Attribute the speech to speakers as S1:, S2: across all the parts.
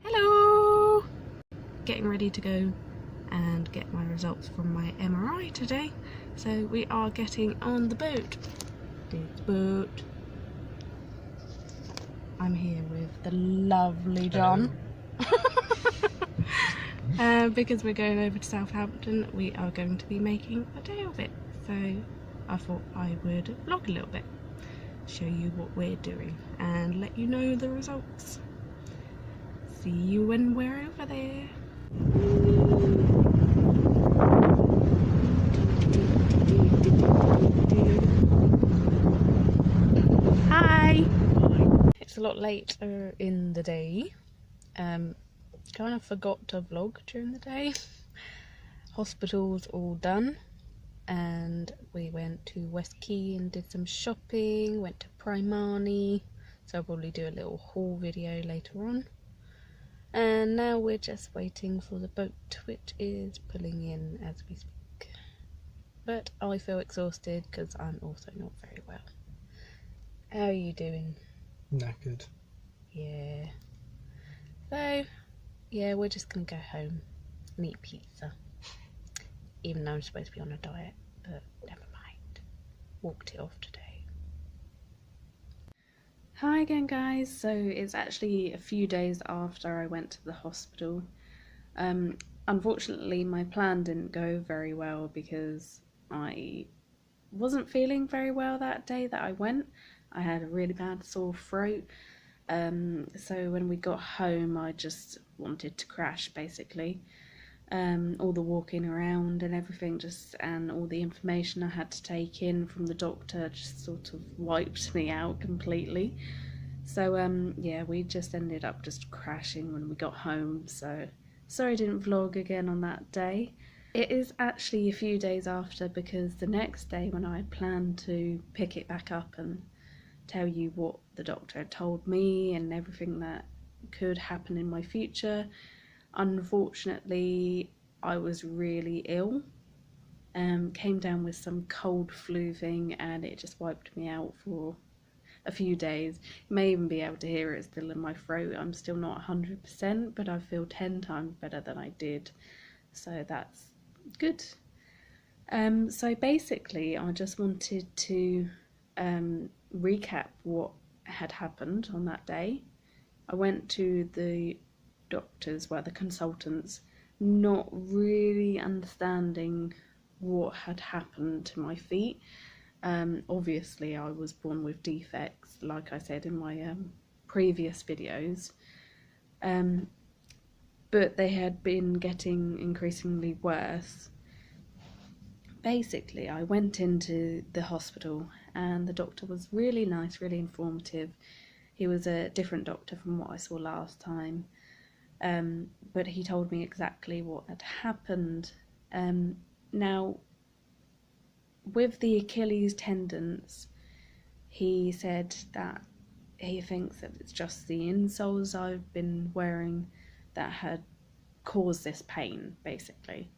S1: Hello! Getting ready to go and get my results from my MRI today. So we are getting on the boat. This boat. I'm here with the lovely John. Because we're going over to Southampton, we are going to be making a day of it. So I thought I would vlog a little bit, show you what we're doing and let you know the results. See you when we're over there. Hi! It's a lot later in the day. Kind of forgot to vlog during the day. Hospital's all done, and we went to West Quay and did some shopping, went to Primani, so I'll probably do a little haul video later on. And now we're just waiting for the boat, which is pulling in as we speak. But I feel exhausted because I'm also not very well. How are you doing?
S2: Knackered.
S1: Yeah. So, yeah, we're just going to go home and eat pizza. Even though I'm supposed to be on a diet, but never mind. Walked it off today. Hi again, guys. So it's actually a few days after I went to the hospital. Unfortunately, my plan didn't go very well because I wasn't feeling very well that day that I went. I had a really bad sore throat. So when we got home, I just wanted to crash, basically. All the walking around and everything, and all the information I had to take in from the doctor just sort of wiped me out completely. So yeah, we just ended up just crashing when we got home. So sorry I didn't vlog again on that day. It is actually a few days after, because the next day when I had planned to pick it back up and tell you what the doctor had told me and everything that could happen in my future, unfortunately I was really ill. Came down with some cold flu thing, and it just wiped me out for a few days. You may even be able to hear it still in my throat. I'm still not 100%, but I feel 10 times better than I did, so that's good. So basically I just wanted to recap what had happened on that day. I went to the doctors, the consultants, not really understanding what had happened to my feet. Obviously I was born with defects, like I said in my previous videos, but they had been getting increasingly worse. Basically, I went into the hospital and the doctor was really nice, really informative. He was a different doctor from what I saw last time, but he told me exactly what had happened. Now, with the Achilles tendons, he said that he thinks that it's just the insoles I've been wearing that had caused this pain, basically.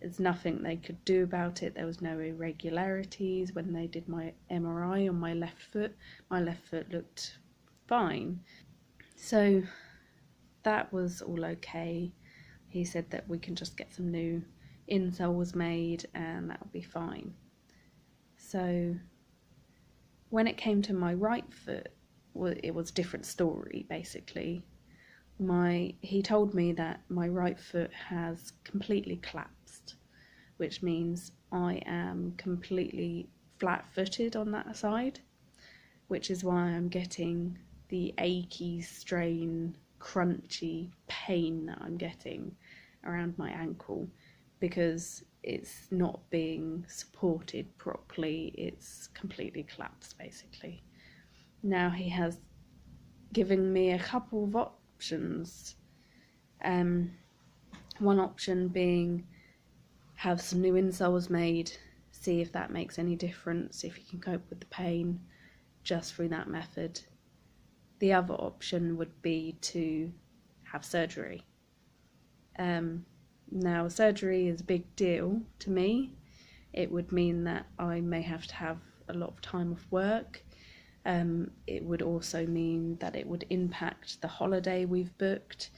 S1: There's nothing they could do about it. There was no irregularities when they did my MRI on my left foot. My left foot looked fine. So that was all okay. He said that we can just get some new insoles made and that would be fine. So when it came to my right foot, it was a different story, basically. He told me that my right foot has completely collapsed, which means I am completely flat-footed on that side, which is why I'm getting the achy, strain, crunchy pain that I'm getting around my ankle, because it's not being supported properly. It's completely collapsed, basically. Now he has given me a couple of options. One option being have some new insoles made, see if that makes any difference, if you can cope with the pain just through that method. The other option would be to have surgery. Now, surgery is a big deal to me. It would mean that I may have to have a lot of time off work. It would also mean that it would impact the holiday we've booked.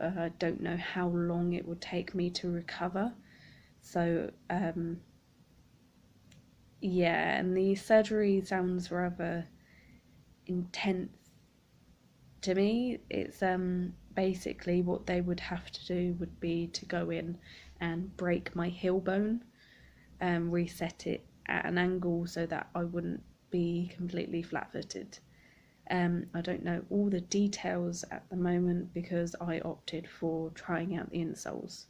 S1: I don't know how long it would take me to recover. So, yeah, and the surgery sounds rather intense to me. It's basically what they would have to do would be to go in and break my heel bone, reset it at an angle so that I wouldn't be completely flat-footed. I don't know all the details at the moment because I opted for trying out the insoles.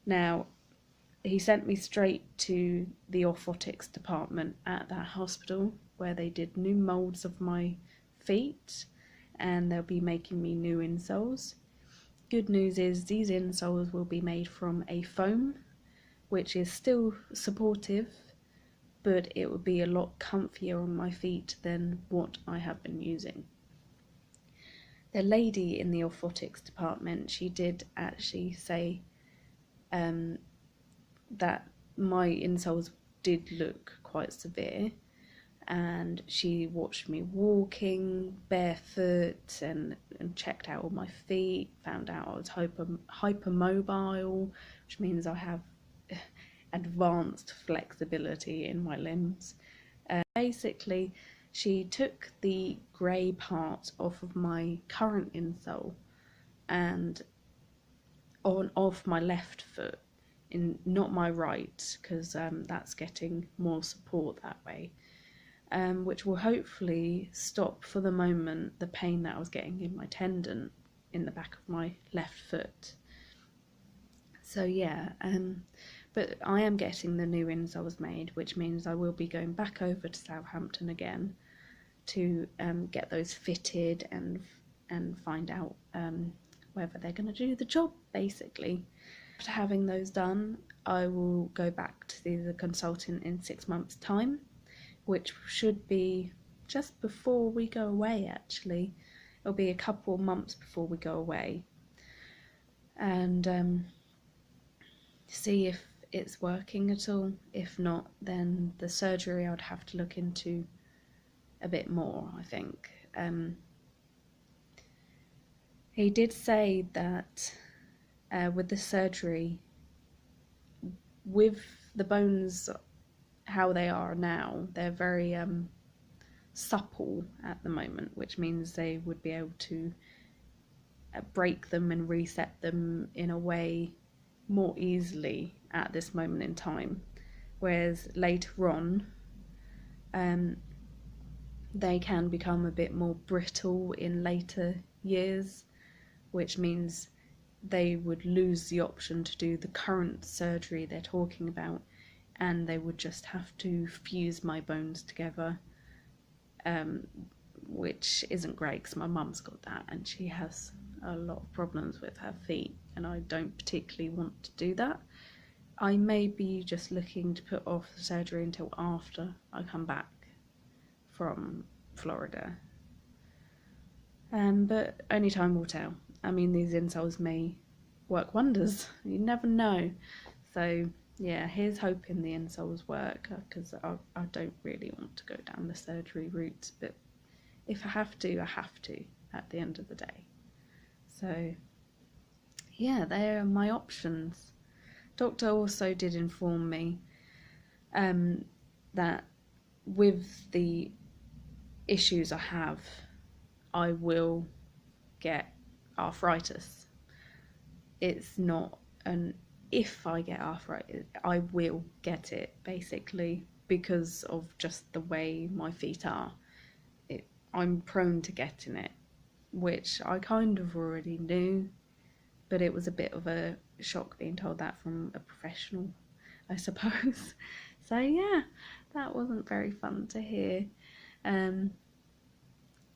S1: Now, he sent me straight to the orthotics department at that hospital where they did new moulds of my feet, and they'll be making me new insoles. Good news is these insoles will be made from a foam, which is still supportive, but it would be a lot comfier on my feet than what I have been using. The lady in the orthotics department, she did actually say that my insoles did look quite severe, and she watched me walking barefoot and checked out all my feet, found out I was hypermobile, which means I have advanced flexibility in my limbs. Basically, she took the grey part off of my current insole and off my left foot, not my right, because that's getting more support that way, which will hopefully stop for the moment the pain that I was getting in my tendon in the back of my left foot. So yeah, but I am getting the new insoles made, which means I will be going back over to Southampton again to get those fitted and find out whether they're going to do the job, basically. After having those done, I will go back to see the consultant in 6 months' time, which should be just before we go away, actually. It'll be a couple of months before we go away. And see if it's working at all. If not, then the surgery I'd have to look into a bit more, I think. He did say that with the surgery, with the bones how they are now, they're very supple at the moment, which means they would be able to break them and reset them in a way more easily at this moment in time, whereas later on they can become a bit more brittle in later years, which means they would lose the option to do the current surgery they're talking about, and they would just have to fuse my bones together, which isn't great because my mum's got that and she has a lot of problems with her feet, and I don't particularly want to do that. I may be just looking to put off the surgery until after I come back from Florida. But only time will tell. I mean, these insoles may work wonders. You never know. So yeah, here's hoping the insoles work, because I don't really want to go down the surgery route, but if I have to, I have to at the end of the day. So yeah, they are my options. Doctor also did inform me that with the issues I have, I will get arthritis. It's not an if I get arthritis, I will get it, basically, because of just the way my feet are. I'm prone to getting it, which I kind of already knew, but it was a bit of a shock being told that from a professional, I suppose. So yeah, that wasn't very fun to hear.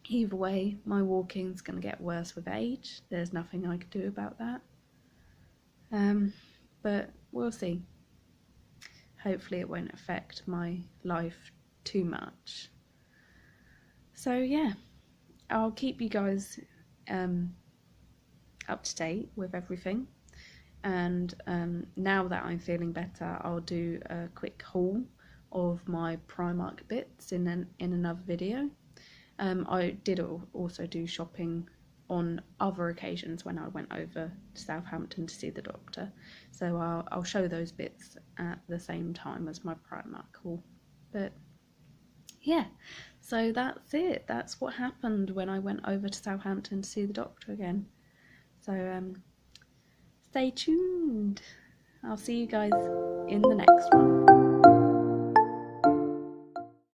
S1: Either way, my walking's going to get worse with age. There's nothing I can do about that. But we'll see. Hopefully it won't affect my life too much. So yeah, I'll keep you guys up to date with everything. and now that I'm feeling better, I'll do a quick haul of my Primark bits in another video. I did also do shopping on other occasions when I went over to Southampton to see the doctor, so I'll show those bits at the same time as my Primark haul. But yeah, so that's it. That's what happened when I went over to Southampton to see the doctor again. So stay tuned. I'll see you guys in the next one.